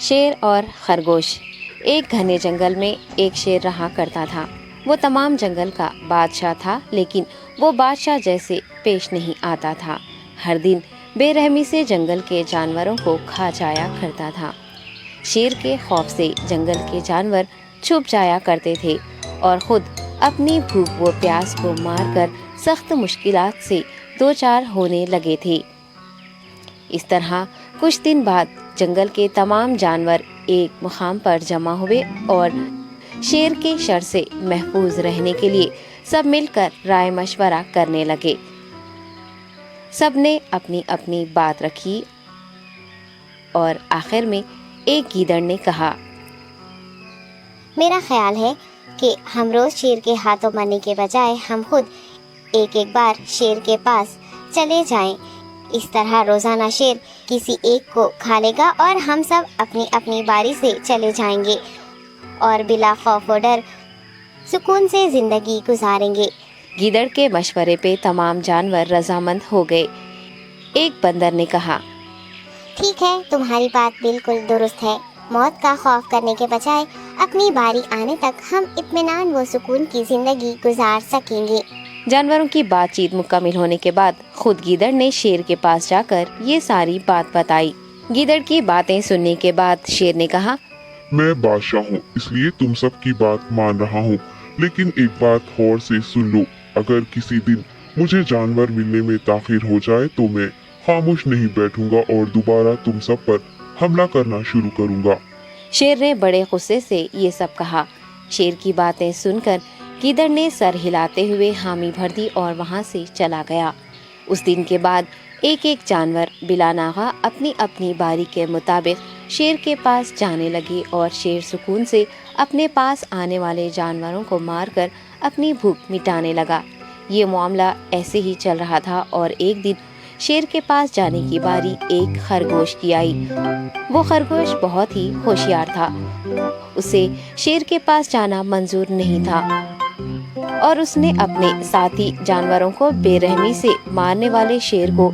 شیر اور خرگوش۔ ایک گھنے جنگل میں ایک شیر رہا کرتا تھا۔ وہ تمام جنگل کا بادشاہ تھا، لیکن وہ بادشاہ جیسے پیش نہیں آتا تھا۔ ہر دن بے رحمی سے جنگل کے جانوروں کو کھا جایا کرتا تھا۔ شیر کے خوف سے جنگل کے جانور چھپ جایا کرتے تھے اور خود اپنی بھوک و پیاس کو مار کر سخت مشکلات سے دوچار ہونے لگے تھے۔ اس طرح کچھ دن بعد جنگل کے تمام جانور ایک مقام پر جمع ہوئے اور شیر کے شر سے محفوظ رہنے کے لیے سب مل کر رائے مشورہ کرنے لگے۔ سب نے اپنی اپنی بات رکھی اور آخر میں ایک گیدڑ نے کہا، میرا خیال ہے کہ ہم روز شیر کے ہاتھوں مرنے کے بجائے ہم خود ایک بار شیر کے پاس چلے جائیں۔ اس طرح روزانہ شیر کسی ایک کو کھا لے گا اور ہم سب اپنی اپنی باری سے چلے جائیں گے اور بلا خوف و ڈر سکون سے زندگی گزاریں گے۔ گیدڑ کے مشورے پہ تمام جانور رضامند ہو گئے۔ ایک بندر نے کہا، ٹھیک ہے، تمہاری بات بالکل درست ہے۔ موت کا خوف کرنے کے بجائے اپنی باری آنے تک ہم اطمینان و سکون کی زندگی گزار سکیں گے۔ جانوروں کی بات چیت مکمل ہونے کے بعد خود گیدڑ نے شیر کے پاس جا کر یہ ساری بات بتائی۔ گیدڑ کی باتیں سننے کے بعد شیر نے کہا، میں بادشاہ ہوں، اس لیے تم سب کی بات مان رہا ہوں، لیکن ایک بات غور سے سن لو۔ اگر کسی دن مجھے جانور ملنے میں تاخیر ہو جائے تو میں خاموش نہیں بیٹھوں گا اور دوبارہ تم سب پر حملہ کرنا شروع کروں گا۔ شیر نے بڑے غصے سے یہ سب کہا۔ شیر کی باتیں سن کر گیدڑ نے سر ہلاتے ہوئے حامی بھر دی اور وہاں سے چلا گیا۔ اس دن کے بعد ایک ایک جانور بلا ناغہ اپنی اپنی باری کے مطابق شیر کے پاس جانے لگے اور شیر سکون سے اپنے پاس آنے والے جانوروں کو مار کر اپنی بھوک مٹانے لگا۔ یہ معاملہ ایسے ہی چل رہا تھا اور ایک دن شیر کے پاس جانے کی باری ایک خرگوش کی آئی۔ وہ خرگوش بہت ہی ہوشیار تھا۔ اسے شیر کے پاس جانا منظور نہیں تھا اور اس نے اپنے ساتھی جانوروں کو بے رحمی سے مارنے والے شیر کو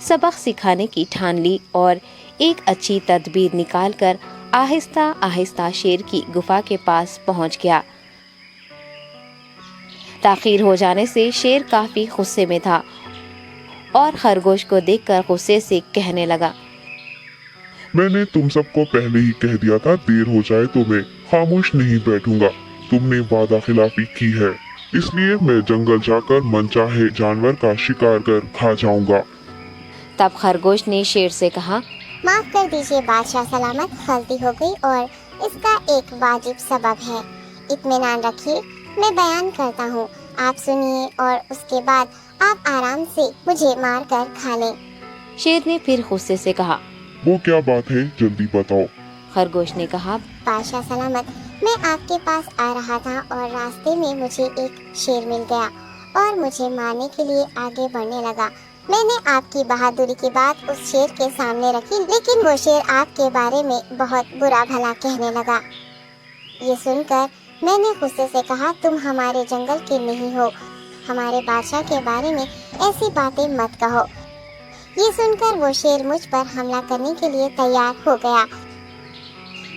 سبق سکھانے کی ٹھان لی اور ایک اچھی تدبیر نکال کر آہستہ آہستہ شیر کی گفا کے پاس پہنچ گیا۔ تاخیر ہو جانے سے شیر کافی غصے میں تھا اور خرگوش کو دیکھ کر غصے سے کہنے لگا، میں نے تم سب کو پہلے ہی کہہ دیا تھا، دیر ہو جائے تو میں خاموش نہیں بیٹھوں گا۔ تم نے وعدہ خلافی کی ہے، اس لیے میں جنگل جا کر من چاہے جانور کا شکار کر کھا جاؤں گا۔ تب خرگوش نے شیر سے کہا، معاف کر دیجیے بادشاہ سلامت، غلطی ہو گئی اور اس کا ایک واجب سبب ہے۔ اطمینان رکھیے، میں بیان کرتا ہوں، آپ سنیے اور اس کے بعد آپ آرام سے مجھے مار کر کھا لیں۔ شیر نے پھر غصے سے کہا، وہ کیا بات ہے، جلدی بتاؤ۔ خرگوش نے کہا، بادشاہ سلامت، میں آپ کے پاس آ رہا تھا اور راستے میں مجھے ایک شیر مل گیا اور مجھے مارنے کے لیے آگے بڑھنے لگا۔ میں نے آپ کی بہادری کی بات اس شیر کے سامنے رکھی، لیکن وہ شیر آپ کے بارے میں بہت برا بھلا کہنے لگا۔ یہ سن کر میں نے غصے سے کہا، تم ہمارے جنگل کے نہیں ہو، ہمارے بادشاہ کے بارے میں ایسی باتیں مت کہو۔ یہ سن کر وہ شیر مجھ پر حملہ کرنے کے لیے تیار ہو گیا۔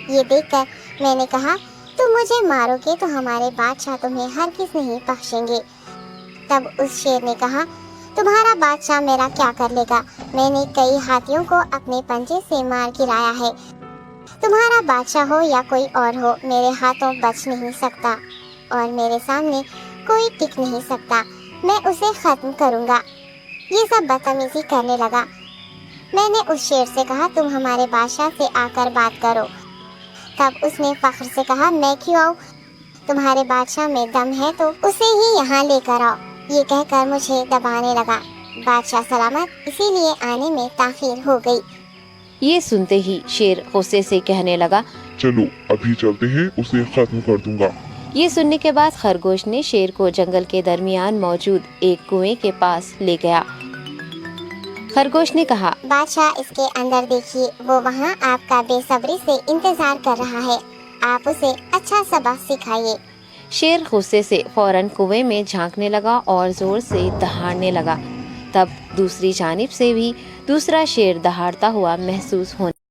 یہ دیکھ کر میں نے کہا، تم مجھے مارو گے تو ہمارے بادشاہ تمہیں ہرگز نہیں بخشیں گے۔ تب اس شیر نے کہا، تمہارا بادشاہ میرا کیا کر لے گا؟ میں نے کئی ہاتھیوں کو اپنے پنجے سے مار گرایا ہے، تمہارا بادشاہ ہو یا کوئی اور ہو، میرے ہاتھوں بچ نہیں سکتا اور میرے سامنے کوئی ٹک نہیں سکتا، میں اسے ختم کروں گا۔ یہ سب بدتمیزی کرنے لگا۔ میں نے اس شیر سے کہا، تم ہمارے بادشاہ سے آ کر بات کرو۔ تب اس نے فخر سے کہا، میں کیوں آؤں؟ تمہارے بادشاہ میں دم ہے تو اسے ہی یہاں لے کر آؤ۔ یہ کہہ کر مجھے دبانے لگا۔ بادشاہ سلامت، اسی لیے آنے میں تاخیر ہو گئی۔ یہ سنتے ہی شیر غصے سے کہنے لگا، چلو ابھی چلتے ہیں، اسے ختم کر دوں گا۔ یہ سننے کے بعد خرگوش نے شیر کو جنگل کے درمیان موجود ایک کنویں کے پاس لے گیا۔ خرگوش نے کہا، بادشاہ اس کے اندر دیکھیے، وہ وہاں آپ کا بے صبری سے انتظار کر رہا ہے، آپ اسے اچھا سبق سکھائیے۔ شیر غصے سے فوراً کنویں میں جھانکنے لگا اور زور سے دہاڑنے لگا۔ تب دوسری جانب سے بھی دوسرا شیر دہاڑتا ہوا محسوس ہونے